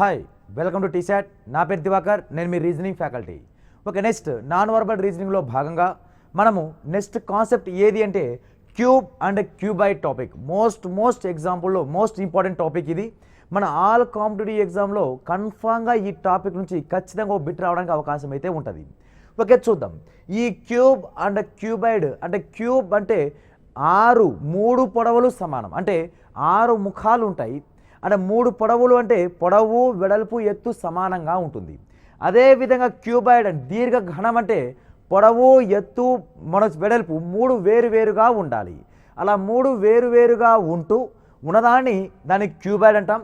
Hi welcome to T-SAT. నా పేరు దివాకర్, నేను మీ reasoning faculty. Okay, next non verbal రీజనింగ్లో భాగంగా మనము నెక్స్ట్ కాన్సెప్ట్ ఏది అంటే cube and cuboid topic. Most ఎగ్జాంపుల్లో మోస్ట్ ఇంపార్టెంట్ టాపిక్ ఇది. మన ఆల్ కాంపిటేటివ్ ఎగ్జామ్లో కన్ఫామ్గా ఈ టాపిక్ నుంచి ఖచ్చితంగా ఒక బిట్ రావడానికి అవకాశం అయితే ఉంటుంది. ఓకే, చూద్దాం. ఈ క్యూబ్ అండ్ క్యూబాయిడ్ అంటే క్యూబ్ అంటే మూడు పొడవులు సమానం, అంటే 6 ముఖాలు ఉంటాయి. అంటే 3 పొడవులు అంటే పొడవు వెడల్పు ఎత్తు సమానంగా ఉంటుంది. అదేవిధంగా క్యూబాయిడ్ అంటే దీర్ఘ ఘనం అంటే పొడవు ఎత్తు వెడల్పు 3 వేరువేరుగా ఉండాలి. అలా 3 వేరువేరుగా దాన్ని క్యూబాయిడ్ అంటాం.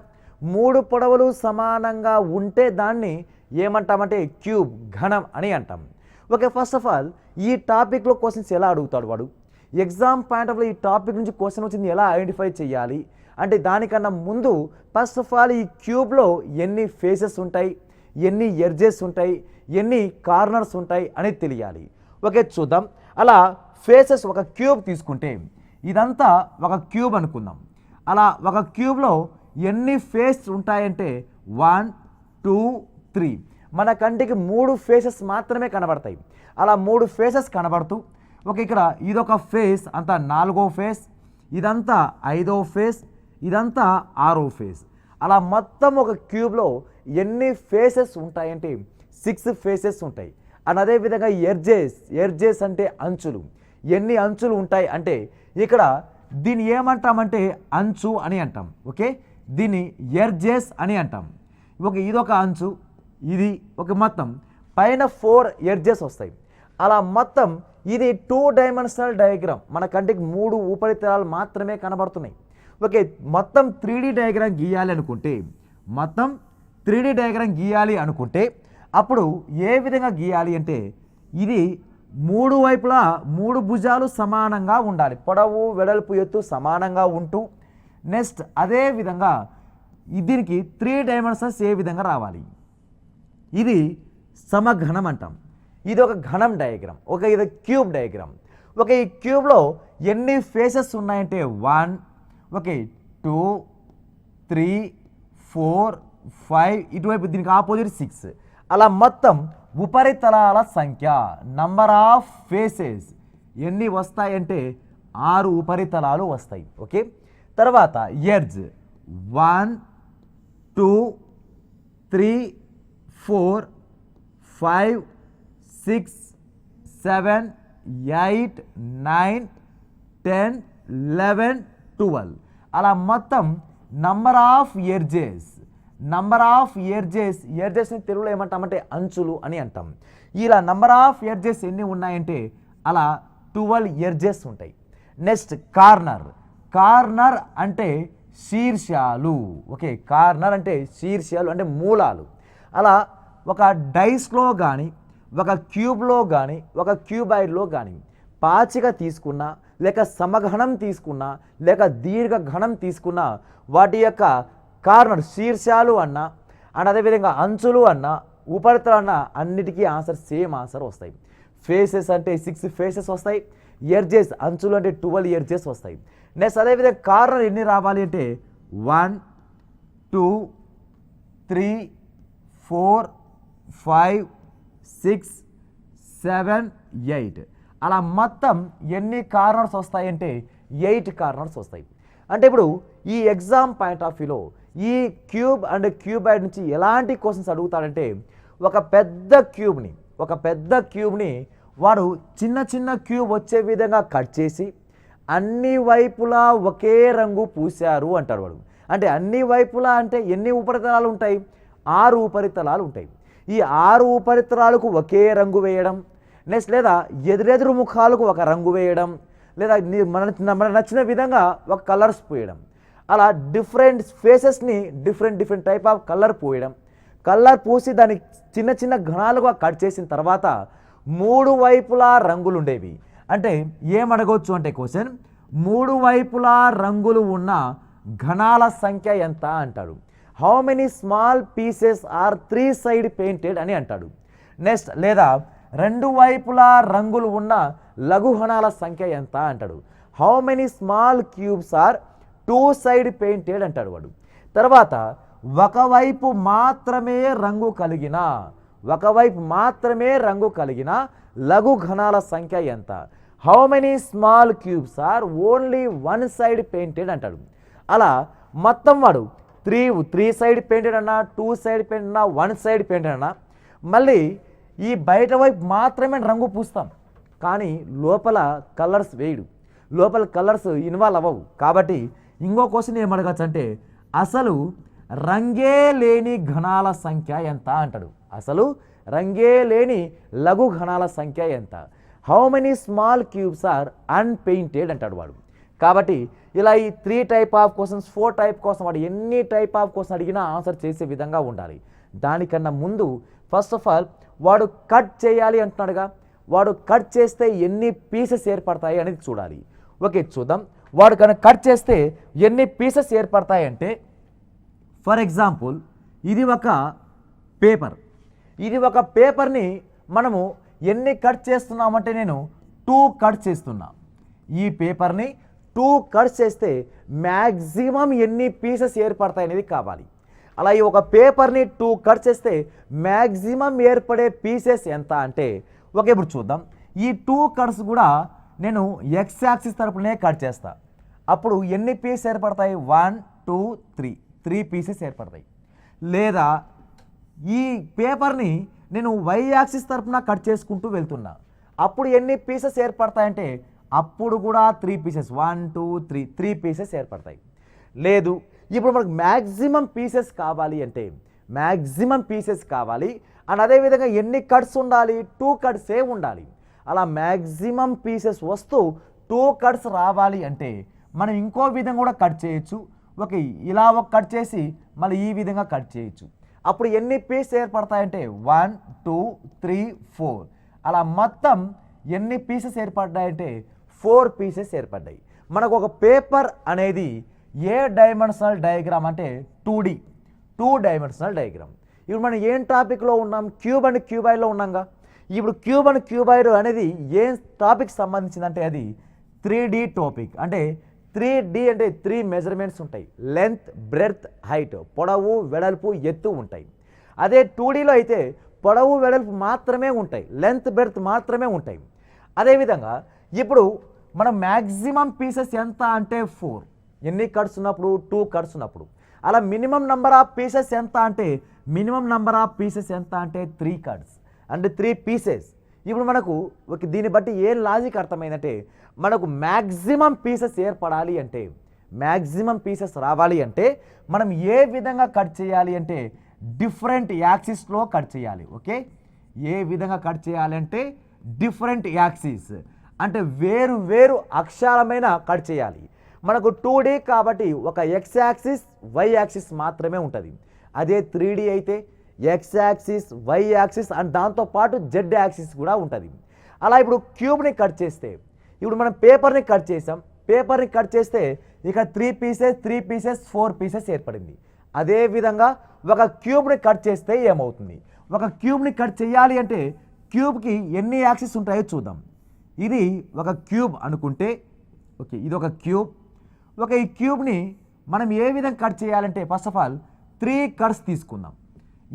3 పొడవులు సమానంగా ఉంటే దాన్ని ఏమంటామంటే క్యూబ్ ఘనం అని అంటాం. ఓకే, ఫస్ట్ ఆఫ్ ఆల్ ఈ టాపిక్లో క్వశ్చన్స్ ఎలా అడుగుతాడు వాడు, ఎగ్జామ్ పాయింట్ ఆఫ్ ఈ టాపిక్ నుంచి క్వశ్చన్ వచ్చింది ఎలా ఐడెంటిఫై చేయాలి అంటే దానికన్నా ముందు ఫస్ట్ ఆఫ్ ఆల్ ఈ క్యూబ్లో ఎన్ని ఫేసెస్ ఉంటాయి, ఎన్ని ఎడ్జెస్ ఉంటాయి, ఎన్ని కార్నర్స్ ఉంటాయి అనేది తెలియాలి. ఓకే, చూద్దాం. అలా ఫేసెస్ ఒక క్యూబ్ తీసుకుంటే ఇదంతా ఒక క్యూబ్ అనుకుందాం. అలా ఒక క్యూబ్లో ఎన్ని ఫేస్ ఉంటాయంటే 1 2 3. మన కంటికి 3 ఫేసెస్ మాత్రమే కనబడతాయి. అలా 3 ఫేసెస్ కనబడుతూ ఓకే, ఇక్కడ ఇదొక ఫేస్ అంతా 4వ ఫేస్, ఇదంతా 5వ ఫేస్, ఇదంతా 6వ ఫేస్. అలా మొత్తం ఒక క్యూబ్లో ఎన్ని ఫేసెస్ ఉంటాయంటే 6 ఫేసెస్ ఉంటాయి. అండ్ అదేవిధంగా ఎడ్జెస్ అంటే అంచులు, ఎన్ని అంచులు ఉంటాయి అంటే ఇక్కడ దీన్ని ఏమంటామంటే అంచు అని అంటాం. ఓకే, దీన్ని ఎడ్జెస్ అని అంటాం. ఓకే, ఇదొక అంచు, ఇది ఒక మొత్తం పైన 4 ఎడ్జెస్ వస్తాయి. అలా మొత్తం ఇది 2 డైమెన్షనల్ డయాగ్రామ్. మన కంటికి 3 ఉపరితలాలు మాత్రమే కనబడుతున్నాయి. ఓకే, మొత్తం 3D డయాగ్రామ్ గీయాలి అనుకుంటే అప్పుడు ఏ విధంగా గీయాలి అంటే ఇది 3 వైపులా 3 భుజాలు సమానంగా ఉండాలి, పొడవు వెడల్పు ఎత్తు సమానంగా ఉంటూ నెక్స్ట్ అదే విధంగా దీనికి 3 డైమెన్షన్స్ ఏ విధంగా రావాలి, ఇది సమఘనం అంటాం. ఇది ఒక ఘనం డయాగ్రామ్. ఓకే, ఇది క్యూబ్ డయాగ్రామ్. ఓకే, ఈ క్యూబ్లో ఎన్ని ఫేసెస్ ఉన్నాయంటే 1 ఓకే 2 3 4 5, ఇటువైపు దీనికి ఆపోజిట్ 6. అలా మొత్తం ఉపరితలాల సంఖ్య నంబర్ ఆఫ్ ఫేసెస్ ఎన్ని వస్తాయంటే 6 ఉపరితలాలు వస్తాయి. ఓకే, తర్వాత ఎడ్జ్ 1 2 3 4 5 6 7 8 9 10 11 12. అలా మొత్తం నంబర్ ఆఫ్ ఎడ్జెస్ని తెలుగులో ఏమంటామంటే అంచులు అని అంటాం. ఇలా నంబర్ ఆఫ్ ఎడ్జెస్ ఎన్ని ఉన్నాయంటే అలా 12 ఎడ్జెస్ ఉంటాయి. నెక్స్ట్ కార్నర్ అంటే శీర్షాలు. ఓకే, కార్నర్ అంటే శీర్షాలు అంటే మూలాలు. అలా ఒక డైస్లో కానీ ఒక క్యూబ్లో కానీ ఒక క్యూబాయిడ్లో కానీ పాచిక తీసుకున్నా లేక సమఘనం తీసుకున్నా లేక దీర్ఘఘనం తీసుకున్నా వాటి యొక్క కార్నర్ శీర్షాలు అన్నా అండ్ అదేవిధంగా అంచులు అన్నా ఉపరితలు అన్నా అన్నిటికీ సేమ్ ఆన్సర్ వస్తాయి. ఫేసెస్ అంటే 6 ఫేసెస్ వస్తాయి, ఎడ్జెస్ అంచులు అంటే 12 ఎడ్జెస్ వస్తాయి. నెక్స్ట్ అదేవిధంగా కార్నర్ ఎన్ని రావాలి అంటే 1 2 3 4 5 6 7 8. అలా మొత్తం ఎన్ని కార్నర్స్ వస్తాయంటే 8 కార్నర్స్ వస్తాయి. అంటే ఇప్పుడు ఈ ఎగ్జామ్ పాయింట్ ఆఫ్ వ్యూలో ఈ క్యూబ్ అండ్ క్యూబాయిడ్ నుంచి ఎలాంటి క్వశ్చన్స్ అడుగుతాడంటే ఒక పెద్ద క్యూబ్ని వాడు చిన్న క్యూబ్ వచ్చే విధంగా కట్ చేసి అన్ని వైపులా ఒకే రంగు పూశారు అంటాడు వాడు. అంటే అన్ని వైపులా అంటే ఎన్ని ఉపరితలాలు ఉంటాయి, 6 ఉపరితలాలు ఉంటాయి. ఈ 6 ఉపరితలాలకు ఒకే రంగు వేయడం, నెక్స్ట్ లేదా ఎదురెదురు ముఖాలకు ఒక రంగు వేయడం, లేదా మన నచ్చిన విధంగా ఒక కలర్స్ పోయడం. అలా డిఫరెంట్ ఫేసెస్ని డిఫరెంట్ టైప్ ఆఫ్ కలర్ పూసి దాన్ని చిన్న ఘనాలుగా కట్ చేసిన తర్వాత 3 వైపులా రంగులు ఉండేవి. అంటే ఏమడగవచ్చు అంటే క్వశ్చన్ 3 వైపులా రంగులు ఉన్న ఘనాల సంఖ్య ఎంత అంటాడు. How many small pieces are 3 side painted అని అంటాడు. నెక్స్ట్ లేదా 2 వైపులా రంగులు ఉన్న లఘుహణాల సంఖ్య ఎంత అంటాడు. How many small cubes are 2 side painted అంటాడు వాడు. తర్వాత ఒకవైపు మాత్రమే రంగు కలిగిన లఘు ఘనాల సంఖ్య ఎంత? How many small cubes are only one side painted అంటాడు. అలా మొత్తం వాడు త్రీ సైడ్ పెయింటెడ్ అన్నా, 2 సైడ్ పెయింటెడ్ అన్నా, 1 సైడ్ పెయింటెడ్ అన్నా, మళ్ళీ ఈ బయట వైపు మాత్రమే రంగు పూస్తాం, కానీ లోపల కలర్స్ వేయడు, లోపల కలర్స్ ఇన్వాల్వ్ అవ్వవు. కాబట్టి ఇంకో క్వశ్చన్ ఏమడగచ్చు అంటే అసలు రంగే లేని ఘనాల సంఖ్య ఎంత అంటాడు. అసలు రంగే లేని లఘు ఘనాల సంఖ్య ఎంత? How many small cubes are unpainted అంటాడు వాడు. కాబట్టి ఇలా ఈ 3 టైప్ ఆఫ్ క్వశ్చన్స్ 4 టైప్ కోసం వాడు ఎన్ని టైప్ ఆఫ్ క్వశ్చన్ అడిగినా ఆన్సర్ చేసే విధంగా ఉండాలి. దానికన్నా ముందు ఫస్ట్ ఆఫ్ ఆల్ వాడు కట్ చేయాలి అంటున్నాడుగా, వాడు కట్ చేస్తే ఎన్ని పీసెస్ ఏర్పడతాయి అనేది చూడాలి. ఓకే చూద్దాం. వాడు కనుక కట్ చేస్తే ఎన్ని పీసెస్ ఏర్పడతాయి అంటే, ఫర్ ఎగ్జాంపుల్ ఇది ఒక పేపర్ని మనము ఎన్ని కట్ చేస్తున్నామంటే నేను 2 కట్ చేస్తున్నా. ఈ పేపర్ని 2 కట్ చేస్తే మ్యాక్సిమం ఎన్ని పీసెస్ ఏర్పడతాయి అనేది కావాలి. అలా ఈ ఒక పేపర్ని 2 కట్ చేస్తే మ్యాక్సిమం ఏర్పడే పీసెస్ ఎంత అంటే, ఓకే ఇప్పుడు చూద్దాం. ఈ 2 కట్స్ కూడా నేను ఎక్స్ యాక్సిస్ తరపునే కట్ చేస్తా. అప్పుడు ఎన్ని పీసెస్ ఏర్పడతాయి? 1 2 3 పీసెస్ ఏర్పడతాయి. లేదా ఈ పేపర్ని నేను వై యాక్సిస్ తరపున కట్ చేసుకుంటూ వెళ్తున్నా, అప్పుడు ఎన్ని పీసెస్ ఏర్పడతాయంటే అప్పుడు కూడా 3 పీసెస్ 1 2 3 పీసెస్ ఏర్పడతాయి. లేదు ఇప్పుడు మనకు మ్యాక్సిమం పీసెస్ కావాలి అంటే మ్యాక్సిమం పీసెస్ కావాలి అండ్ అదేవిధంగా ఎన్ని కట్స్ ఉండాలి? 2 కట్సే ఉండాలి. అలా మ్యాక్సిమం పీసెస్ వస్తూ 2 కట్స్ రావాలి అంటే మనం ఇంకో విధంగా కూడా కట్ చేయొచ్చు. ఓకే ఇలా ఒక కట్ చేసి మళ్ళీ ఈ విధంగా కట్ చేయొచ్చు. అప్పుడు ఎన్ని పీసెస్ ఏర్పడతాయంటే 1 2 3 4 అలా మొత్తం ఎన్ని పీసెస్ ఏర్పడ్డాయంటే 4 పీసెస్ ఏర్పడ్డాయి. మనకు ఒక పేపర్ అనేది ఏ డైమెన్షనల్ డయాగ్రామ్ అంటే 2 డైమెన్షనల్ డయాగ్రామ్. ఇప్పుడు మనం ఏం టాపిక్లో ఉన్నాం? క్యూబ్ అండ్ క్యూబాయిడ్లో ఉన్నాంగా. ఇప్పుడు క్యూబ్ అండ్ క్యూబాయిడ్ అనేది ఏం టాపిక్ సంబంధించిందంటే అది 3D టాపిక్. అంటే 3D అంటే 3 మెజర్మెంట్స్ ఉంటాయి, లెంత్ బ్రెడ్త్ హైట్, పొడవు వెడల్పు ఎత్తు ఉంటాయి. అదే 2Dలో అయితే పొడవు వెడల్పు మాత్రమే ఉంటాయి, లెంత్ బ్రెడ్త్ మాత్రమే ఉంటాయి. అదేవిధంగా ఇప్పుడు మనం మ్యాక్సిమం పీసెస్ ఎంత అంటే 4, ఎన్ని కట్స్ ఉన్నప్పుడు? 2 కట్స్ ఉన్నప్పుడు. అలా మినిమం నెంబర్ ఆఫ్ పీసెస్ ఎంత అంటే 3 కట్స్ అంటే 3 పీసెస్. ఇప్పుడు మనకు దీన్ని బట్టి ఏం లాజిక్ అర్థమైందంటే మనకు మ్యాక్సిమం పీసెస్ ఏర్పడాలి అంటే మ్యాక్సిమం పీసెస్ రావాలి అంటే మనం ఏ విధంగా కట్ చేయాలి అంటే డిఫరెంట్ యాక్సిస్లో కట్ చేయాలి. ఓకే ఏ విధంగా కట్ చేయాలి అంటే డిఫరెంట్ యాక్సిస్ అంటే వేరు వేరు అక్షరాలమైన కట్ చేయాలి. మనకు 2D కాబట్టి ఒక ఎక్స్ యాక్సిస్ వై యాక్సిస్ మాత్రమే ఉంటుంది. అదే 3D అయితే X axis Y axis and దాంతోపాటు జెడ్ యాక్సిస్ కూడా ఉంటుంది. అలా ఇప్పుడు క్యూబ్ని కట్ చేస్తే ఇప్పుడు మనం పేపర్ని కట్ చేసాం, పేపర్ని కట్ చేస్తే ఇక 3 పీసెస్ 4 పీసెస్ ఏర్పడింది. అదేవిధంగా ఒక క్యూబ్ని కట్ చేస్తే ఏమవుతుంది? ఒక క్యూబ్ని కట్ చేయాలి అంటే క్యూబ్కి ఎన్ని యాక్సిస్ ఉంటాయో చూద్దాం. ఇది ఒక క్యూబ్ అనుకుంటే ఓకే ఇది ఒక క్యూబ్. ఒక ఈ క్యూబ్ని మనం ఏ విధంగా కట్ చేయాలంటే ఫస్ట్ ఆఫ్ ఆల్ 3 కట్స్ తీసుకుందాం.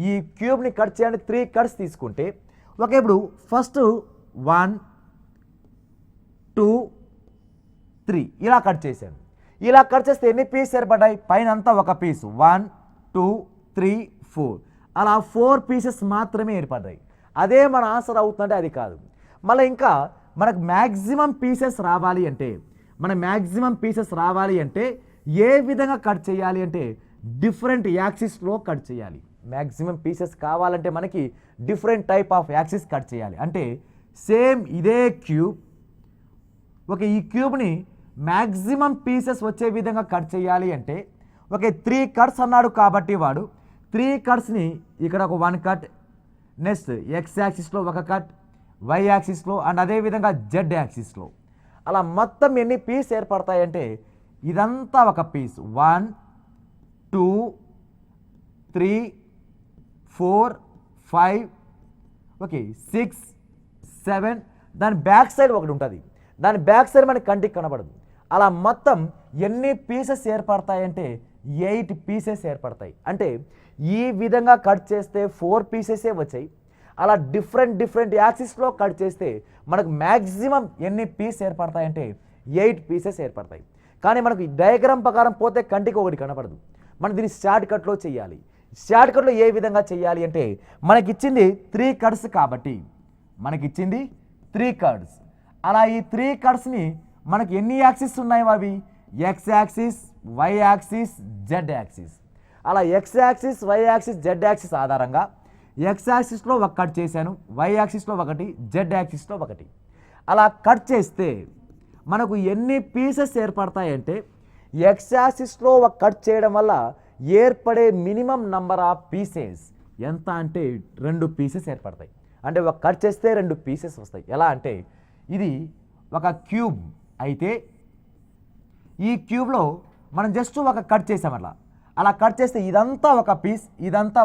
ఈ క్యూబ్ని కట్ చేయాలంటే 3 కట్స్ తీసుకుంటే ఓకే ఇప్పుడు ఫస్ట్ 1 2 3 ఇలా కట్ చేశాను. ఇలా కట్ చేస్తే ఎన్ని పీస్ ఏర్పడ్డాయి? పైన అంతా ఒక పీస్ 1 2 3 4 అలా 4 పీసెస్ మాత్రమే ఏర్పడ్డాయి. అదే మన ఆన్సర్ అవుతుందంటే అది కాదు. మళ్ళీ ఇంకా మనకు మ్యాక్సిమం పీసెస్ రావాలి అంటే ఏ విధంగా కట్ చేయాలి అంటే డిఫరెంట్ యాక్సిస్లో కట్ చేయాలి. మ్యాక్సిమం పీసెస్ కావాలంటే మనకి different type of axis cut చేయాలి. అంటే సేమ్ ఇదే క్యూబ్ ఓకే ఈ క్యూబ్ని మ్యాక్సిమం పీసెస్ వచ్చే విధంగా కట్ చేయాలి అంటే ఓకే 3 కట్స్ అన్నాడు కాబట్టి వాడు 3 కట్స్ని ఇక్కడ ఒక 1 కట్, నెక్స్ట్ ఎక్స్ యాక్సిస్లో ఒక కట్, వై యాక్సిస్లో అండ్ అదేవిధంగా జెడ్ యాక్సిస్లో అలా మొత్తం ఎన్ని పీస్ ఏర్పడతాయంటే ఇదంతా ఒక పీస్ 1 2 3 4 5 ఓకే 6 7 దాని బ్యాక్ సైడ్ ఒకటి ఉంటుంది, దాని బ్యాక్ సైడ్ మనకి కంటికి కనబడదు. అలా మొత్తం ఎన్ని పీసెస్ ఏర్పడతాయంటే 8 పీసెస్ ఏర్పడతాయి. అంటే ఈ విధంగా కట్ చేస్తే 4 పీసెసే వచ్చాయి. అలా డిఫరెంట్ యాక్సిస్లో కట్ చేస్తే మనకు మ్యాక్సిమం ఎన్ని పీస్ ఏర్పడతాయంటే 8 పీసెస్ ఏర్పడతాయి. కానీ మనకు డయాగ్రామ్ ప్రకారం పోతే కంటికి ఒకటి కనపడదు. మనం దీన్ని షార్ట్ కట్లో చేయాలి. షార్ట్ కట్లో ఏ విధంగా చేయాలి అంటే మనకిచ్చింది 3 కట్స్ కాబట్టి మనకిచ్చింది 3 కట్స్. అలా ఈ 3 కట్స్ని మనకి ఎన్ని యాక్సిస్ ఉన్నాయి అవి X axis, Y axis, Z axis. అలా X axis, Y axis, Z axis ఆధారంగా ఎక్స్ యాక్సిస్లో ఒక కట్ చేశాను, వై యాక్సిస్లో ఒకటి, జెడ్ యాక్సిస్లో ఒకటి. అలా కట్ చేస్తే మనకు ఎన్ని పీసెస్ ఏర్పడతాయంటే ఎక్స్ యాక్సిస్లో ఒక కట్ చేయడం వల్ల ఏర్పడే మినిమం నంబర్ ఆఫ్ పీసెస్ ఎంత అంటే 2 పీసెస్ ఏర్పడతాయి. అంటే ఒక కట్ చేస్తే 2 పీసెస్ వస్తాయి. ఎలా అంటే ఇది ఒక క్యూబ్ అయితే ఈ క్యూబ్లో మనం జస్ట్ ఒక కట్ చేసాం. అలా కట్ చేస్తే ఇదంతా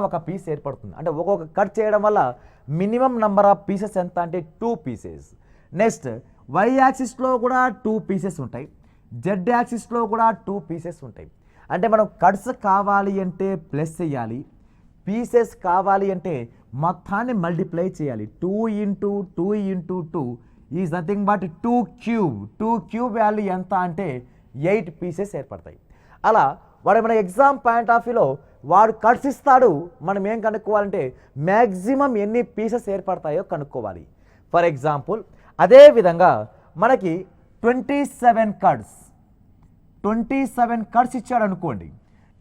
ఒక పీస్ ఏర్పడుతుంది. అంటే ఒక్కొక్క కట్ చేయడం వల్ల మినిమం నంబర్ ఆఫ్ పీసెస్ ఎంత అంటే 2 పీసెస్. నెక్స్ట్ వై యాక్సిస్లో కూడా 2 పీసెస్ ఉంటాయి, జెడ్ యాక్సిస్లో కూడా 2 పీసెస్ ఉంటాయి. అంటే మనం కట్స్ కావాలి అంటే ప్లస్ చేయాలి, పీసెస్ కావాలి అంటే మొత్తాన్ని మల్టిప్లై చేయాలి. 2 × 2 × 2 is nothing but 2 cube. 2 cube value ఎంత అంటే 8 పీసెస్ ఏర్పడతాయి. అలా వాడు మన ఎగ్జామ్ పాయింట్ ఆఫ్ వ్యూలో వాడు కట్స్ ఇస్తాడు, మనం ఏం కనుక్కోవాలంటే మ్యాక్సిమం ఎన్ని పీసెస్ ఏర్పడతాయో కనుక్కోవాలి. ఫర్ ఎగ్జాంపుల్ అదేవిధంగా మనకి 27 కట్స్ ఇచ్చాడు అనుకోండి.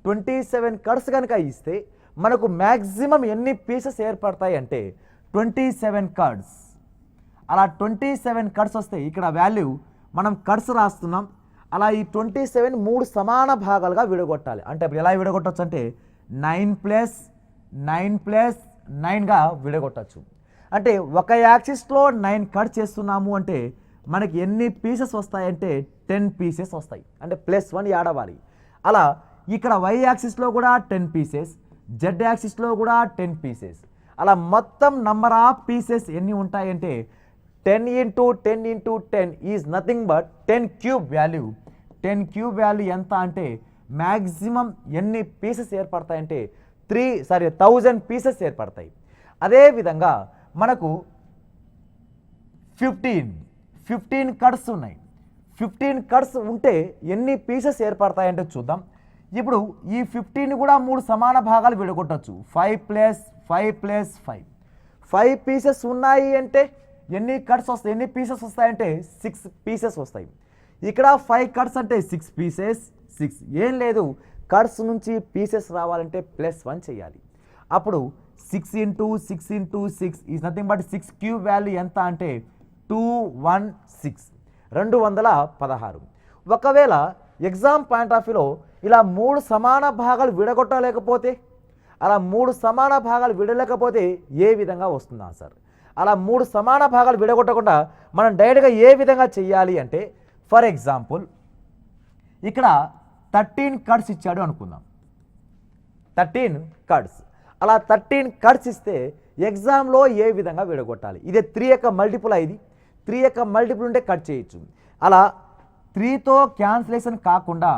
27 కట్స్ కనుక ఇస్తే మనకు మ్యాక్సిమం ఎన్ని పీసెస్ ఏర్పడతాయి అంటే 27 కట్స్. అలా 27 కట్స్ వస్తాయి. ఇక్కడ వాల్యూ మనం కట్స్ రాస్తున్నాం. అలా ఈ 27 3 సమాన భాగాలుగా విడగొట్టాలి. అంటే ఇప్పుడు ఎలా విడగొట్టచ్చు అంటే 9 + 9గా విడగొట్టచ్చు. అంటే ఒక యాక్సిస్లో 9 కట్ చేస్తున్నాము అంటే మనకి ఎన్ని పీసెస్ వస్తాయంటే 10 పీసెస్ వస్తాయి. అంటే +1 యాడ్ అవ్వాలి. అలా ఇక్కడ వై యాక్సిస్లో కూడా 10 పీసెస్, జెడ్ యాక్సిస్లో కూడా 10 పీసెస్. అలా మొత్తం నంబర్ ఆఫ్ పీసెస్ ఎన్ని ఉంటాయంటే 10 × 10 × 10 is nothing but 10 cube value. 10 cube value ఎంత అంటే మ్యాక్సిమం ఎన్ని పీసెస్ ఏర్పడతాయంటే 1000 పీసెస్ ఏర్పడతాయి. అదేవిధంగా మనకు 15 కట్స్ ఉన్నాయి. 15 కట్స్ ఉంటే ఎన్ని పీసెస్ ఏర్పడతాయంటే చూద్దాం. ఇప్పుడు ఈ 15 కూడా 3 సమాన భాగాలు విడగొట్టచ్చు. 5 + 5 5 పీసెస్ ఉన్నాయి అంటే ఎన్ని కట్స్ వస్తాయి, ఎన్ని పీసెస్ వస్తాయంటే 6 పీసెస్ వస్తాయి. ఇక్కడ 5 కట్స్ అంటే 6 పీసెస్. 6 ఏం లేదు, కట్స్ నుంచి పీసెస్ రావాలంటే +1 చేయాలి. అప్పుడు 6 × 6 × 6 is nothing but 6 cube value ఎంత అంటే 216, 216. ఒకవేళ ఎగ్జామ్ పాయింట్ ఆఫ్ వ్యూలో ఇలా 3 సమాన భాగాలు విడగొట్టలేకపోతే, అలా 3 సమాన భాగాలు విడలేకపోతే ఏ విధంగా వస్తుంది ఆన్సర్? అలా 3 సమాన భాగాలు విడగొట్టకుండా మనం డైరెక్ట్గా ఏ విధంగా చేయాలి అంటే ఫర్ ఎగ్జాంపుల్ ఇక్కడ 13 కట్స్ ఇచ్చాడు అనుకుందాం. 13 కట్స్. అలా 13 కట్స్ ఇస్తే ఎగ్జామ్లో ఏ విధంగా విడగొట్టాలి? ఇదే 3 యొక్క మల్టిపుల్. ఇది 3 యొక్క మల్టిపుల్ ఉంటే కట్ చేయొచ్చు. అలా 3తో క్యాన్సిలేషన్ కాకుండా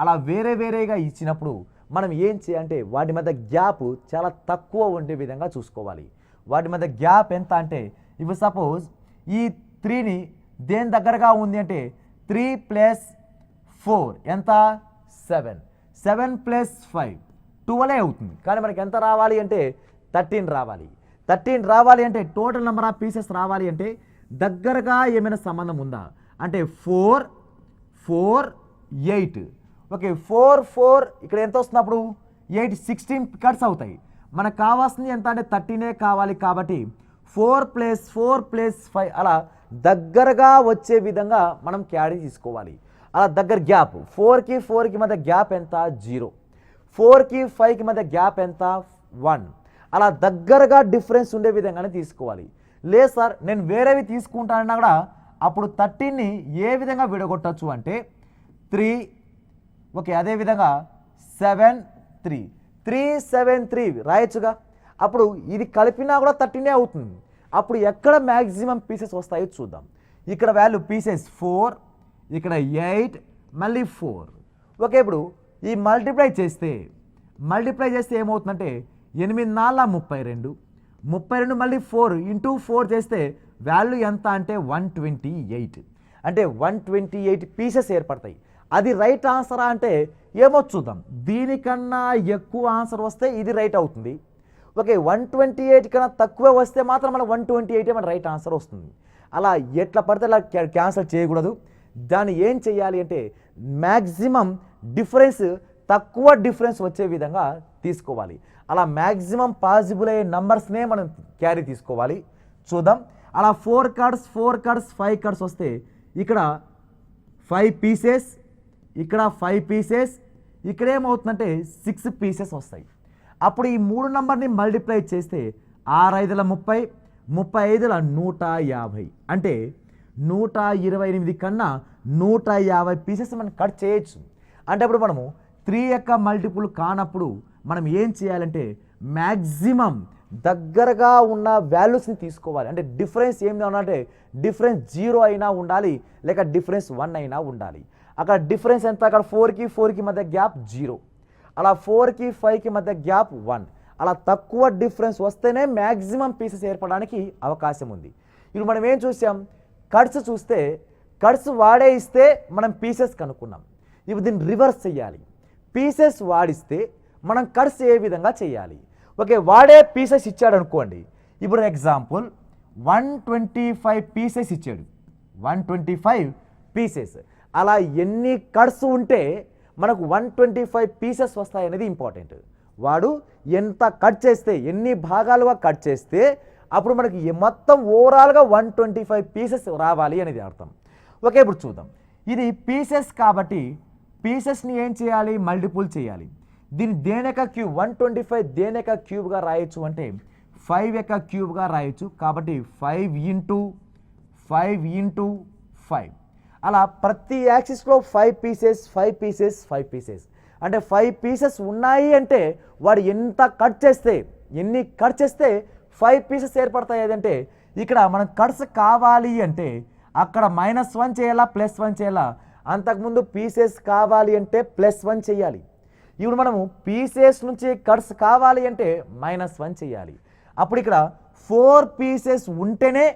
అలా వేరేగా ఇచ్చినప్పుడు మనం ఏం చేయాలంటే వాటి మధ్య గ్యాప్ చాలా తక్కువ ఉండే విధంగా చూసుకోవాలి. వాటి మధ్య గ్యాప్ ఎంత అంటే ఇప్పుడు సపోజ్ ఈ 3ని దేని దగ్గరగా ఉంది అంటే 3 + 4 ఎంత 7, 7 + 5 12 అవుతుంది. కానీ మనకి ఎంత రావాలి అంటే 13 రావాలి. 13 రావాలి అంటే టోటల్ నెంబర్ ఆఫ్ పీసెస్ రావాలి అంటే దగ్గరగా ఏమైనా సంబంధం ఉందా అంటే 4, 4, 8. ఓకే, 4, 4 ఇక్కడ ఎంత వస్తున్నప్పుడు 8, 16 కట్స్ అవుతాయి. మనకు కావాల్సింది ఎంత అంటే 13 కావాలి. కాబట్టి 4 + 4 + 5 అలా దగ్గరగా వచ్చే విధంగా మనం క్యారీ తీసుకోవాలి. అలా దగ్గర గ్యాప్ 4కి 4కి మధ్య గ్యాప్ ఎంత 0, 4కి 5కి మధ్య గ్యాప్ ఎంత 1. అలా దగ్గరగా డిఫరెన్స్ ఉండే విధంగానే తీసుకోవాలి. లేదు సార్ నేను వేరేవి తీసుకుంటానన్నా కూడా అప్పుడు 13ని ఏ విధంగా విడగొట్టచ్చు అంటే 3. ఓకే, అదేవిధంగా 7, 3, 3, 7, 3 రాయొచ్చుగా. అప్పుడు ఇది కలిపినా కూడా 13 అవుతుంది. అప్పుడు ఎక్కడ మ్యాక్సిమం పీసెస్ వస్తాయో చూద్దాం. ఇక్కడ వాల్యూ పీసెస్ 4, ఇక్కడ 8, మళ్ళీ 4. ఓకే, ఇప్పుడు ఈ మల్టిప్లై చేస్తే ఏమవుతుందంటే 8 4 32, 32 మళ్ళీ 4 ఇంటూ 4 చేస్తే వాల్యూ ఎంత అంటే 128. అంటే 128 పీసెస్ ఏర్పడతాయి. అది రైట్ ఆన్సరా అంటే ఏమో చూద్దాం. దీనికన్నా ఎక్కువ ఆన్సర్ వస్తే ఇది రైట్ అవుతుంది. ఓకే, 128 కన్నా తక్కువ వస్తే మాత్రం మన 128 మన రైట్ ఆన్సర్ వస్తుంది. అలా ఎట్లా పడితే అలా క్యాన్సిల్ చేయకూడదు. దాన్ని ఏం చేయాలి అంటే మ్యాక్సిమం డిఫరెన్స్, తక్కువ డిఫరెన్స్ వచ్చే విధంగా తీసుకోవాలి. అలా మ్యాక్సిమం పాసిబుల్ అయ్యే నంబర్స్నే మనం క్యారీ తీసుకోవాలి. చూద్దాం. అలా 4 కార్డ్స్ 5 కార్డ్స్ వస్తే ఇక్కడ 5 పీసెస్, ఇక్కడ 5 పీసెస్, ఇక్కడ ఏమవుతుందంటే 6 పీసెస్ వస్తాయి. అప్పుడు ఈ 3 నంబర్ని మల్టిప్లై చేస్తే 6 5 30, 35 150, అంటే 128 కన్నా 150 పీసెస్ మనం కట్ చేయొచ్చు. అంటే అప్పుడు మనము 3 యొక్క మల్టిపుల్ కానప్పుడు మనం ఏం చేయాలంటే మ్యాక్సిమం దగ్గరగా ఉన్న వాల్యూస్ని తీసుకోవాలి. అంటే డిఫరెన్స్ ఏమి అంటే డిఫరెన్స్ 0 అయినా ఉండాలి, లేక డిఫరెన్స్ 1 అయినా ఉండాలి. అక్కడ డిఫరెన్స్ ఎంత? అక్కడ 4కి మధ్య గ్యాప్ 0, అలా 4కి 5కి మధ్య గ్యాప్ 1. అలా తక్కువ డిఫరెన్స్ వస్తేనే మ్యాక్సిమం పీసెస్ ఏర్పడడానికి అవకాశం ఉంది. ఇప్పుడు మనం ఏం చూసాం? కట్స్ చూస్తే కట్స్ వాడే ఇస్తే మనం పీసెస్ కనుక్కున్నాం. ఇప్పుడు దీన్ని రివర్స్ చేయాలి. పీసెస్ వాడిస్తే మనం కట్స్ ఏ విధంగా చేయాలి? ఓకే, వాడే పీసెస్ ఇచ్చాడు అనుకోండి. ఇప్పుడు ఎగ్జాంపుల్ 125 పీసెస్ ఇచ్చాడు, 125 పీసెస్. అలా ఎన్ని కట్స్ ఉంటే మనకు 125 పీసెస్ వస్తాయి అనేది ఇంపార్టెంట్. వాడు ఎంత కట్ చేస్తే, ఎన్ని భాగాలుగా కట్ చేస్తే అప్పుడు మనకి మొత్తం ఓవరాల్గా 125 పీసెస్ రావాలి అనేది అర్థం. ఓకే, ఇప్పుడు చూద్దాం. ఇది పీసెస్ కాబట్టి పీసెస్ని ఏం చేయాలి? మల్టిపుల్ చేయాలి. దీన్ని దేని యొక్క క్యూబ్, 125 దేని యొక్క క్యూబ్గా రాయొచ్చు అంటే 5 యొక్క క్యూబ్గా రాయొచ్చు. కాబట్టి 5 ఇంటూ 5 అలా ప్రతి యాక్సిస్లో 5 పీసెస్ 5 పీసెస్ 5 పీసెస్, అంటే 5 పీసెస్ ఉన్నాయి అంటే వాడు ఎంత కట్ చేస్తే, ఎన్ని కట్ చేస్తే 5 పీసెస్ ఏర్పడతాయి. ఏదంటే ఇక్కడ మనం కట్స్ కావాలి అంటే అక్కడ -1 చేయాలా, +1 చేయాలా? అంతకుముందు పీసెస్ కావాలి అంటే +1 చేయాలి. ఇప్పుడు మనము పీసెస్ నుంచి కట్స్ కావాలి అంటే -1 చేయాలి. అప్పుడు ఇక్కడ 4 పీసెస్ ఉంటేనే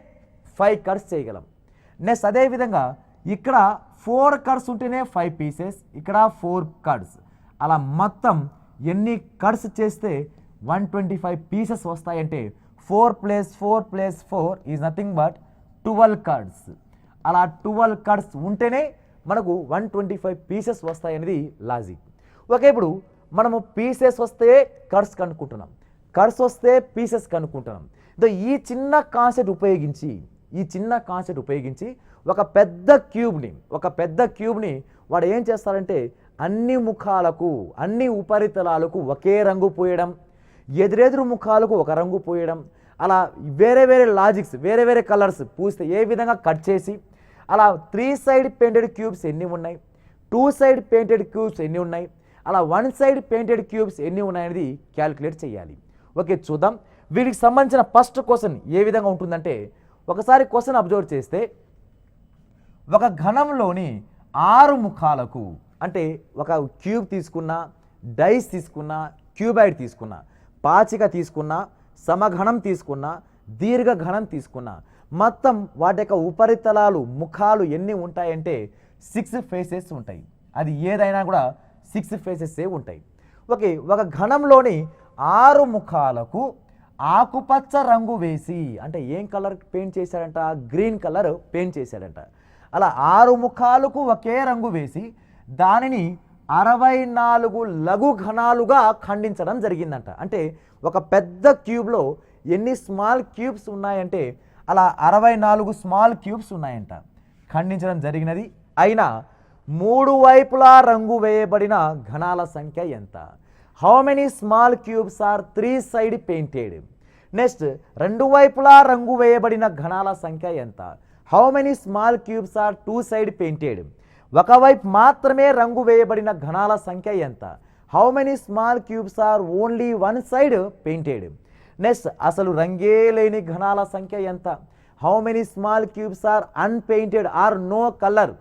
5 కట్స్ చేయగలం. నెక్స్ట్ అదేవిధంగా ఇక్కడ 4 కట్స్ ఉంటేనే 5 పీసెస్, ఇక్కడ 4 కట్స్. అలా మొత్తం ఎన్ని కట్స్ చేస్తే 125 పీసెస్ వస్తాయంటే 4 + 4 + 4 ఈజ్ నథింగ్ బట్ 12 కట్స్. అలా 12 కట్స్ ఉంటేనే మనకు 125 పీసెస్ వస్తాయి అనేది లాజిక్. ఓకే, ఇప్పుడు మనము పీసెస్ వస్తే కట్స్ కనుక్కుంటున్నాం, కట్స్ వస్తే పీసెస్ కనుక్కుంటున్నాం. ఈ చిన్న కాన్సెప్ట్ ఉపయోగించి ఒక పెద్ద క్యూబ్ని వాడు ఏం చేస్తారంటే అన్ని ముఖాలకు, అన్ని ఉపరితలాలకు ఒకే రంగు పోయడం, ఎదురెదురు ముఖాలకు ఒక రంగు పోయడం, అలా వేరే వేరే లాజిక్స్, వేరే వేరే కలర్స్ పూస్తే ఏ విధంగా కట్ చేసి, అలా 3 సైడ్ పెయింటెడ్ క్యూబ్స్ ఎన్ని ఉన్నాయి, 2 సైడ్ పెయింటెడ్ క్యూబ్స్ ఎన్ని ఉన్నాయి, అలా 1 సైడ్ పెయింటెడ్ క్యూబ్స్ ఎన్ని ఉన్నాయనేది క్యాలిక్యులేట్ చేయాలి. ఓకే, చూద్దాం. వీటికి సంబంధించిన ఫస్ట్ క్వశ్చన్ ఏ విధంగా ఉంటుందంటే ఒకసారి క్వశ్చన్ అబ్జర్వ్ చేస్తే ఒక ఘనంలోని 6 ముఖాలకు, అంటే ఒక క్యూబ్ తీసుకున్నా, డైస్ తీసుకున్నా, క్యూబాయిడ్ తీసుకున్నా, పాచిక తీసుకున్నా, సమఘనం తీసుకున్నా, దీర్ఘఘనం తీసుకున్నా, మొత్తం వాటి యొక్క ఉపరితలాలు ముఖాలు ఎన్ని ఉంటాయంటే 6 ఫేసెస్ ఉంటాయి. అది ఏదైనా కూడా 6 ఫేసెసే ఉంటాయి. ఓకే, ఒక ఘనంలోని 6 ముఖాలకు ఆకుపచ్చ రంగు వేసి, అంటే ఏం కలర్ పెయింట్ చేశాడంట? గ్రీన్ కలర్ పెయింట్ చేశాడంట. అలా 6 ముఖాలకు ఒకే రంగు వేసి దానిని 64 లఘు ఘనాలుగా ఖండించడం జరిగిందంట. అంటే ఒక పెద్ద క్యూబ్లో ఎన్ని స్మాల్ క్యూబ్స్ ఉన్నాయంటే అలా 64 స్మాల్ క్యూబ్స్ ఉన్నాయంట, ఖండించడం జరిగినది. అయినా 3 వైపులా రంగు వేయబడిన ఘనాల సంఖ్య ఎంత? How many small cubes are 3 side painted? Next 2 వైపులా రంగు వేయబడిన ఘనాల సంఖ్య ఎంత? How many small cubes are 2 side painted? ఒకవైపు మాత్రమే రంగు వేయబడిన ఘనాల సంఖ్య ఎంత? How many small cubes are only 1 side painted? Next అసలు రంగే లేని ఘనాల సంఖ్య ఎంత? How many small cubes are unpainted or no colour?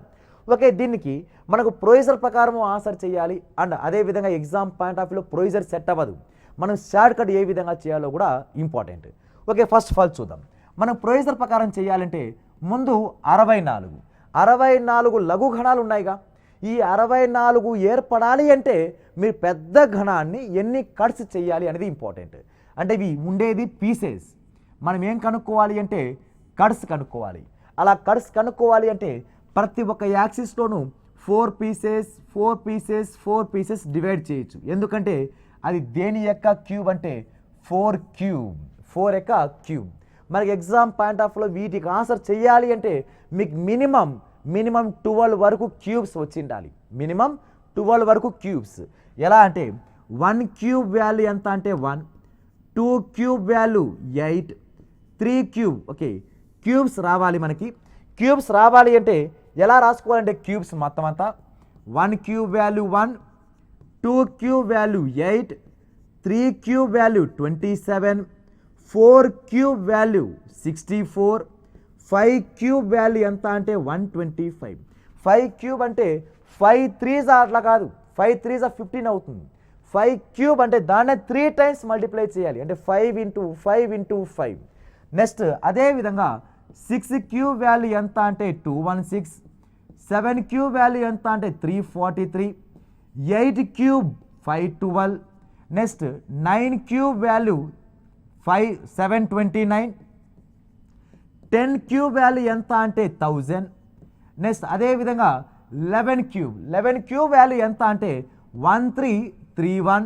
Okay, దీనికి మనకు ప్రొసీజర్ ప్రకారం ఆన్సర్ చేయాలి అండ్ అదేవిధంగా ఎగ్జామ్ పాయింట్ ఆఫ్ వ్యూలో ప్రొసీజర్ సెట్ అవ్వదు. మనం షార్ట్ కట్ ఏ విధంగా చేయాలో కూడా important. Okay, first of all చూద్దాం. మనం ప్రొసీజర్ ప్రకారం చేయాలంటే ముందు 64 లఘు ఘనాలు ఉన్నాయిగా. ఈ 64 ఏర్పడాలి అంటే మీరు పెద్ద ఘనాన్ని ఎన్ని కట్స్ చేయాలి అనేది ఇంపార్టెంట్. అంటే ఇవి ఉండేది పీసెస్, మనం ఏం కనుక్కోవాలి అంటే కట్స్ కనుక్కోవాలి. అలా కట్స్ కనుక్కోవాలి అంటే ప్రతి ఒక్క యాక్సిస్లోనూ 4 పీసెస్ డివైడ్ చేయొచ్చు. ఎందుకంటే అది దేని యొక్క క్యూబ్ అంటే 4 యొక్క క్యూబ్. మనకి ఎగ్జామ్ పాయింట్ ఆఫ్ వ్యూలో వీటికి ఆన్సర్ చేయాలి అంటే మీకు మినిమం 12 వరకు క్యూబ్స్ వచ్చి ఉండాలి. మినిమం 12 వరకు క్యూబ్స్. ఎలా అంటే 1 క్యూబ్ వాల్యూ ఎంత అంటే 1, 2 cube value 8, 3 cube. Okay, cubes రావాలి. మనకి క్యూబ్స్ రావాలి అంటే ఎలా రాసుకోవాలంటే క్యూబ్స్ మొత్తం అంతా 1 cube value 1, 2 cube value 8, 3 cube value 27, 4 cube value 64, 5 cube value ఎంత అంటే 125. 5 క్యూబ్ అంటే 5 3s అట్లా కాదు, 5 3s 15 అవుతుంది. 5 క్యూబ్ అంటే దాన్నే 3 టైమ్స్ మల్టిప్లై చేయాలి, అంటే 5 × 5. నెక్స్ట్ అదేవిధంగా 6 క్యూబ్ వాల్యూ ఎంత అంటే 216, 7 క్యూబ్ వాల్యూ ఎంత అంటే 343, 8 cube 512, next 9 cube value 729, 10 cube value ఎంత అంటే 1000. నెక్స్ట్ అదేవిధంగా 11 క్యూబ్ వాల్యూ ఎంత అంటే 1331.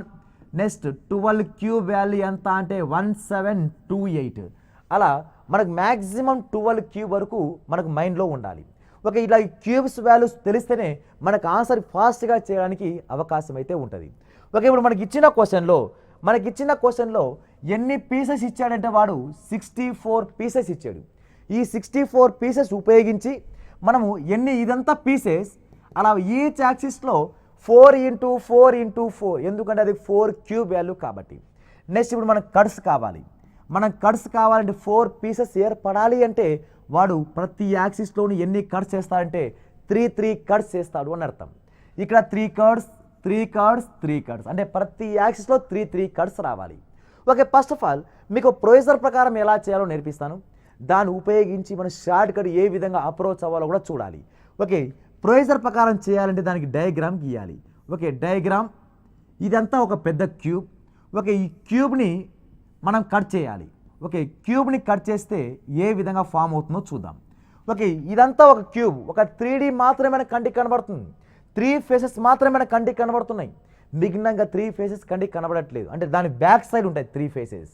నెక్స్ట్ 12 క్యూబ్ వాల్యూ ఎంత అంటే 1728. అలా మనకు మ్యాక్సిమం 12 క్యూబ్ వరకు మనకు మైండ్లో ఉండాలి. ఓకే, ఇలా క్యూబ్స్ వాల్యూస్ తెలిస్తేనే మనకు ఆన్సర్ ఫాస్ట్గా చేయడానికి అవకాశం అయితే ఉంటుంది. ఓకే, ఇప్పుడు మనకి ఇచ్చిన క్వశ్చన్లో ఎన్ని పీసెస్ ఇచ్చాడంటే వాడు 64 పీసెస్ ఇచ్చాడు. ఈ 64 పీసెస్ ఉపయోగించి మనము ఇదంతా పీసెస్ అలా ఈచ్ యాక్సిస్లో 4 × 4, ఎందుకంటే అది 4 క్యూబ్ వాల్యూ కాబట్టి. నెక్స్ట్ ఇప్పుడు మనకు కట్స్ కావాలి. కావాలంటే 4 పీసెస్ ఏర్పడాలి అంటే వాడు ప్రతి యాక్సిస్లోని ఎన్ని కట్స్ చేస్తాడంటే 3 కట్స్ చేస్తాడు అని అర్థం. ఇక్కడ 3 కట్స్ అంటే ప్రతి యాక్సిస్లో 3 కట్స్ రావాలి. ఓకే, ఫస్ట్ ఆఫ్ ఆల్ మీకు ప్రొసీజర్ ప్రకారం ఎలా చేయాలో నేర్పిస్తాను. దాన్ని ఉపయోగించి మనం షార్ట్ కట్ ఏ విధంగా అప్రోచ్ అవ్వాలో కూడా చూడాలి. ఓకే, ప్రొసీజర్ ప్రకారం చేయాలంటే దానికి డయాగ్రామ్ గీయాలి. ఓకే, డయాగ్రామ్ ఇదంతా ఒక పెద్ద క్యూబ్. ఓకే, ఈ క్యూబ్ని మనం కట్ చేయాలి. ఓకే, క్యూబ్ని కట్ చేస్తే ఏ విధంగా ఫామ్ అవుతుందో చూద్దాం. ఓకే, ఇదంతా ఒక క్యూబ్, ఒక 3D మాత్రమే మన కంటికి కనబడుతుంది. 3 ఫేసెస్ మాత్రమే మన కంటికి కనబడుతున్నాయి. మిగిలినంగా 3 ఫేసెస్ కంటికి కనబడట్లేదు, అంటే దాని బ్యాక్ సైడ్ ఉంటాయి 3 ఫేసెస్.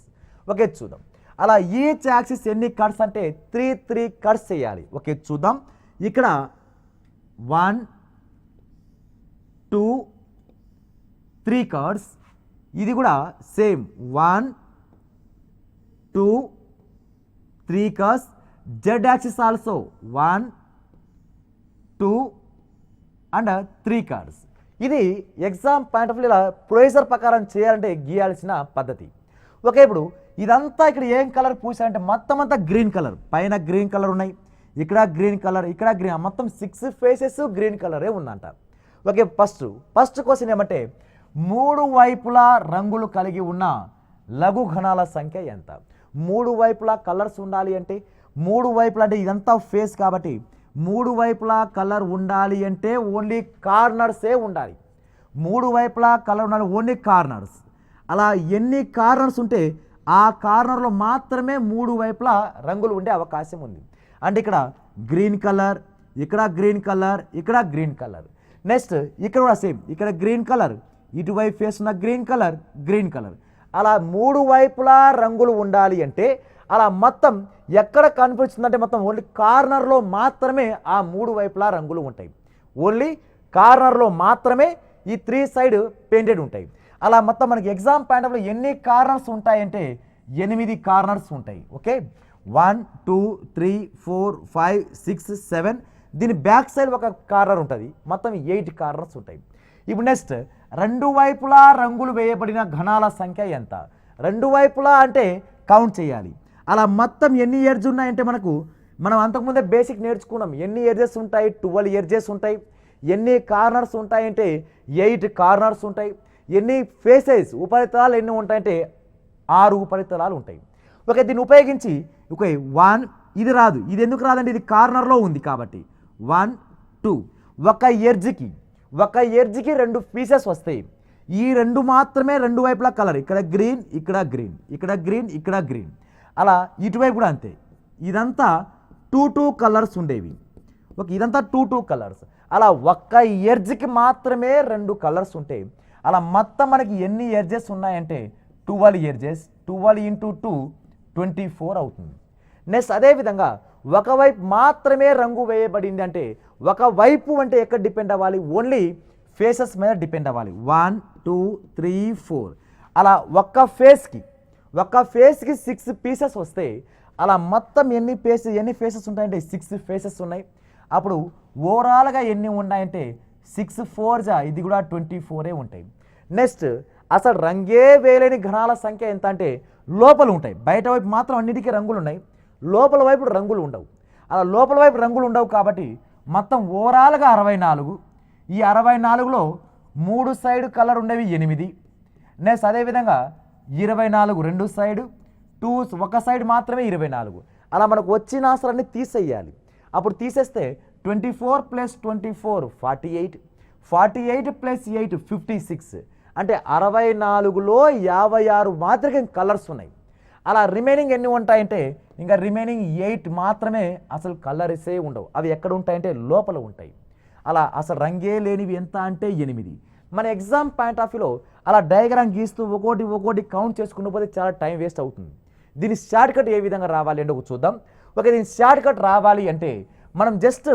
ఓకే, చూద్దాం. అలా ఈచ్ యాక్సిస్ ఎన్ని కట్స్ అంటే 3 కట్స్ చేయాలి. ఓకే, చూద్దాం. ఇక్కడ 1 2 3 కట్స్. ఇది కూడా same 1 2 3 cuts. Z axis also 1 2 and 3 cuts. ఇది ఎగ్జామ్ పాయింట్ ఆఫ్ వ్యూలో ప్రొసీజర్ ప్రకారం చేయాలంటే గీయాల్సిన పద్ధతి. ఓకే, ఇప్పుడు ఇదంతా ఇక్కడ ఏం కలర్ పూసారంటే మొత్తం అంతా గ్రీన్ కలర్. పైన గ్రీన్ కలర్ ఉన్నాయి, ఇక్కడ గ్రీన్ కలర్, ఇక్కడ గ్రీన్, మొత్తం 6 ఫేసెస్ గ్రీన్ కలరే ఉందంట. ఓకే, ఫస్ట్ క్వశ్చన్ ఏమంటే 3 వైపులా రంగులు కలిగి ఉన్న లఘు ఘనాల సంఖ్య ఎంత? 3 వైపులా కలర్స్ ఉండాలి అంటే 3 వైపులా అంటే ఇదంతా ఫేస్ కాబట్టి 3 వైపులా కలర్ ఉండాలి అంటే ఓన్లీ కార్నర్సే ఉండాలి. 3 వైపులా కలర్ ఉండాలి, ఓన్లీ కార్నర్స్. అలా ఎన్ని కార్నర్స్ ఉంటే ఆ కార్నర్లో మాత్రమే 3 వైపులా రంగులు ఉండే అవకాశం ఉంది. అంటే ఇక్కడ గ్రీన్ కలర్, ఇక్కడ గ్రీన్ కలర్, ఇక్కడ గ్రీన్ కలర్. నెక్స్ట్ ఇక్కడ కూడా సేమ్, ఇక్కడ గ్రీన్ కలర్, ఇటువైపు ఫేస్ ఉన్న గ్రీన్ కలర్. అలా 3 వైపులా రంగులు ఉండాలి అంటే అలా మొత్తం ఎక్కడ కనిపిస్తుందంటే మొత్తం ఓన్లీ కార్నర్లో మాత్రమే ఆ 3 వైపులా రంగులు ఉంటాయి. ఓన్లీ కార్నర్లో మాత్రమే ఈ 3 సైడ్ పెయింటెడ్ ఉంటాయి. అలా మొత్తం మనకి ఎగ్జామ్ పాయింట్ ఆఫ్ వ్యూలో ఎన్ని కార్నర్స్ ఉంటాయంటే 8 కార్నర్స్ ఉంటాయి. ఓకే, 1 2 3 4 5 6 7. దీని బ్యాక్ సైడ్ ఒక కార్నర్ ఉంటుంది, మొత్తం 8 కార్నర్స్ ఉంటాయి. ఇప్పుడు నెక్స్ట్ 2 వైపులా రంగులు వేయబడిన ఘనాల సంఖ్య ఎంత? 2 వైపులా అంటే కౌంట్ చేయాలి. అలా మొత్తం ఎన్ని ఎడ్జ్ ఉన్నాయంటే మనకు మనం అంతకుముందే బేసిక్ నేర్చుకున్నాం. ఎన్ని ఎడ్జెస్ ఉంటాయి? 12 ఎడ్జెస్ ఉంటాయి. ఎన్ని కార్నర్స్ ఉంటాయంటే 8 కార్నర్స్ ఉంటాయి. ఎన్ని ఫేసెస్ ఉపరితలాలు ఎన్ని ఉంటాయంటే 6 ఉపరితలాలు ఉంటాయి. ఓకే, దీన్ని ఉపయోగించి ఓకే 1 ఇది రాదు. ఇది ఎందుకు రాదంటే ఇది కార్నర్లో ఉంది కాబట్టి 1 2 ఒక ఎడ్జ్కి 2 పీసెస్ వస్తాయి. ఈ 2 మాత్రమే 2 వైపులా కలర్, ఇక్కడ గ్రీన్ ఇక్కడ గ్రీన్, ఇక్కడ గ్రీన్ ఇక్కడ గ్రీన్, అలా ఇటువైపు కూడా అంతే. ఇదంతా 2 కలర్స్ ఉండేవి. ఓకే, ఇదంతా 2 కలర్స్. అలా ఒక్క ఎడ్జ్కి మాత్రమే 2 కలర్స్ ఉంటాయి. అలా మొత్తం మనకి ఎన్ని ఎడ్జెస్ ఉన్నాయంటే 12 ఎడ్జెస్. 12 × 2 24 అవుతుంది. నెక్స్ట్ అదేవిధంగా ఒకవైపు మాత్రమే రంగు వేయబడింది అంటే ఒకవైపు అంటే ఎక్కడ డిపెండ్ అవ్వాలి? ఓన్లీ ఫేసెస్ మీద డిపెండ్ అవ్వాలి. 1 2 3 4 అలా ఒక్క ఫేస్కి 6 పీసెస్ వస్తాయి. అలా మొత్తం ఎన్ని ఫేసెస్ ఉంటాయంటే 6 ఫేసెస్ ఉన్నాయి. అప్పుడు ఓవరాల్గా ఎన్ని ఉన్నాయంటే 6 4 ఇది కూడా 24 ఉంటాయి. నెక్స్ట్ అసలు రంగే వేలేని ఘనాల సంఖ్య ఎంత అంటే లోపల ఉంటాయి. బయట వైపు మాత్రం అన్నిటికీ రంగులు ఉన్నాయి, లోపల వైపు రంగులు ఉండవు. అలా లోపల వైపు రంగులు ఉండవు కాబట్టి మొత్తం ఓవరాల్గా 64. ఈ 64లో 3 సైడ్ కలర్ ఉండేవి 8. నెక్స్ట్ అదేవిధంగా 24 2 సైడ్, 2 ఒక సైడ్ మాత్రమే 24. అలా మనకు వచ్చిన ఆన్సర్ని తీసేయాలి. అప్పుడు తీసేస్తే 24 + 24 48, 48 + 8 56. అంటే 64లో 56 మాత్రమే కలర్స్ ఉన్నాయి. అలా రిమైనింగ్ ఎన్ని ఉంటాయంటే ఇంకా రిమైనింగ్ 8 మాత్రమే అసలు కలర్సే ఉండవు. అవి ఎక్కడ ఉంటాయంటే లోపల ఉంటాయి. అలా అసలు రంగే లేనివి ఎంత అంటే 8. మన ఎగ్జామ్ పాయింట్ ఆఫ్ వ్యూలో అలా డయాగ్రామ్ గీస్తూ ఒక్కోటి కౌంట్ చేసుకున్న పోతే చాలా టైం వేస్ట్ అవుతుంది. దీని షార్ట్ కట్ ఏ విధంగా రావాలి అంటే చూద్దాం. ఓకే, దీని షార్ట్ కట్ రావాలి అంటే మనం జస్ట్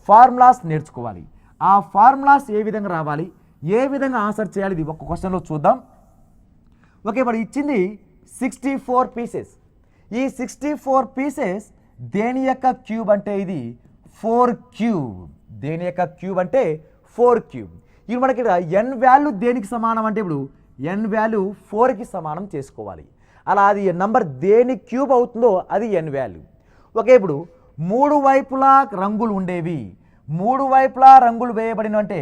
ఫార్ములాస్ నేర్చుకోవాలి. ఆ ఫార్ములాస్ ఏ విధంగా రావాలి, ఏ విధంగా ఆన్సర్ చేయాలి ఇది ఒక్క క్వశ్చన్లో చూద్దాం. ఓకే, ఇప్పుడు ఇచ్చింది 64 పీసెస్. ఈ 64 పీసెస్ దేని యొక్క క్యూబ్ అంటే ఇది 4 క్యూబ్. దేని యొక్క క్యూబ్ అంటే 4 క్యూబ్. ఇప్పుడు మనకి ఇక్కడ ఎన్ వాల్యూ దేనికి సమానం అంటే ఇప్పుడు ఎన్ వాల్యూ 4కి సమానం చేసుకోవాలి. అలా అది నంబర్ దేని క్యూబ్ అవుతుందో అది ఎన్ వాల్యూ. ఓకే, ఇప్పుడు 3 వైపులా రంగులు ఉండేవి, 3 వైపులా రంగులు వేయబడినంటే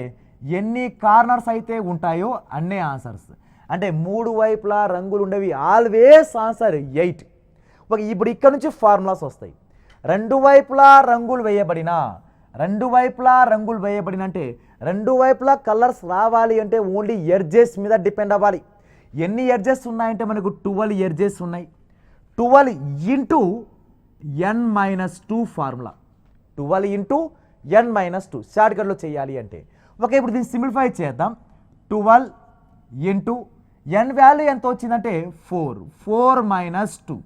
ఎన్ని కార్నర్స్ అయితే ఉంటాయో అన్నే ఆన్సర్స్. అంటే 3 వైపులా రంగులు ఉండేవి ఆల్వేస్ ఆన్సర్ 8. ఓకే, ఇప్పుడు ఇక్కడ నుంచి ఫార్ములాస్ వస్తాయి. 2 వైపులా రంగులు వేయబడిన అంటే 2 వైపులా కలర్స్ రావాలి అంటే ఓన్లీ ఎడ్జెస్ మీద డిపెండ్ అవ్వాలి. ఎన్ని ఎడ్జెస్ ఉన్నాయంటే మనకు 12 ఎడ్జెస్ ఉన్నాయి. 12 × n-2 ఫార్ములా, 12 × n-2 షార్ట్ కట్లో చేయాలి అంటే. ఓకే, ఇప్పుడు దీన్ని సింప్లిఫై చేద్దాం. 12 × n వాల్యూ ఎంత వచ్చిందంటే 4 - 2.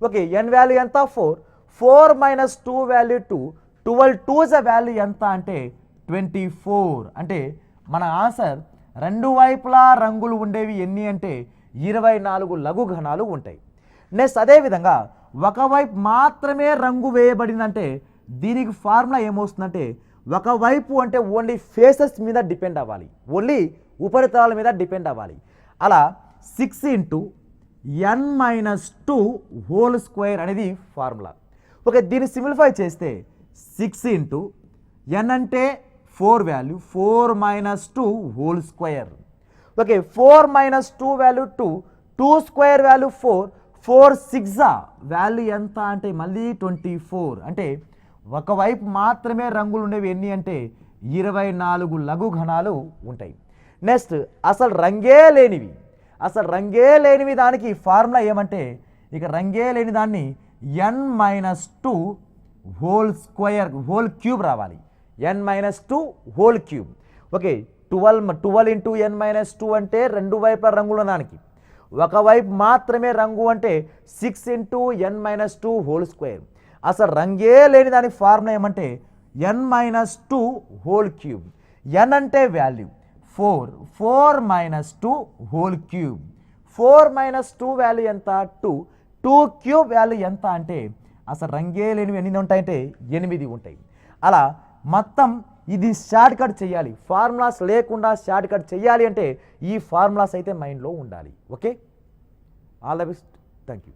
ఓకే, n వాల్యూ ఎంత 4 - 2 వాల్యూ 2. 12 2s వాల్యూ ఎంత అంటే 24. అంటే మన ఆన్సర్ 2 వైపులా రంగులు ఉండేవి ఎన్ని అంటే 24 లఘు ఘనాలు ఉంటాయి. నెక్స్ట్ అదేవిధంగా ఒకవైపు మాత్రమే రంగు వేయబడిందంటే దీనికి ఫార్ములా ఏమొస్తుందంటే ఒకవైపు అంటే ఓన్లీ ఫేసెస్ మీద డిపెండ్ అవ్వాలి, ఓన్లీ ఉపరితలాల మీద డిపెండ్ అవ్వాలి. అలా 6 × n-2 హోల్ స్క్వేర్ అనేది ఫార్ములా. ఓకే, దీన్ని సింప్లిఫై చేస్తే 6 × n అంటే 4 value, 4 - 2 whole square. Okay, 4 - 2 value 2, 2 square value 4, 4 6 value ఎంత అంటే మళ్ళీ 24. అంటే ఒకవైపు మాత్రమే రంగులు ఉండేవి ఎన్ని అంటే 24 లఘు ఘనాలు ఉంటాయి. నెక్స్ట్ అసలు రంగే లేనివి దానికి ఫార్ములా ఏమంటే ఇక రంగే లేని దాన్ని n-2 హోల్ క్యూబ్ రావాలి. n-2 whole cube. Okay, 12 × n-2 అంటే 2 వైపుల రంగులు దానికి, ఒకవైపు మాత్రమే రంగు అంటే 6 × n-2 హోల్ స్క్వేర్. అసలు రంగే లేని దాని ఫార్ములా ఏమంటే n-2 హోల్ క్యూబ్. n అంటే వాల్యూ 4 - 2 హోల్ క్యూబ్. 4 - 2 వాల్యూ ఎంత 2 క్యూబ్ వాల్యూ ఎంత అంటే అసలు రంగే లేనివి ఎన్ని ఉంటాయంటే 8 ఉంటాయి. అలా మొత్తం ఇది షార్ట్ కట్ చేయాలి. ఫార్ములాస్ లేకుండా షార్ట్ కట్ చేయాలి అంటే ఈ ఫార్ములాస్ అయితే మైండ్లో ఉండాలి. Okay, all the best, thank you.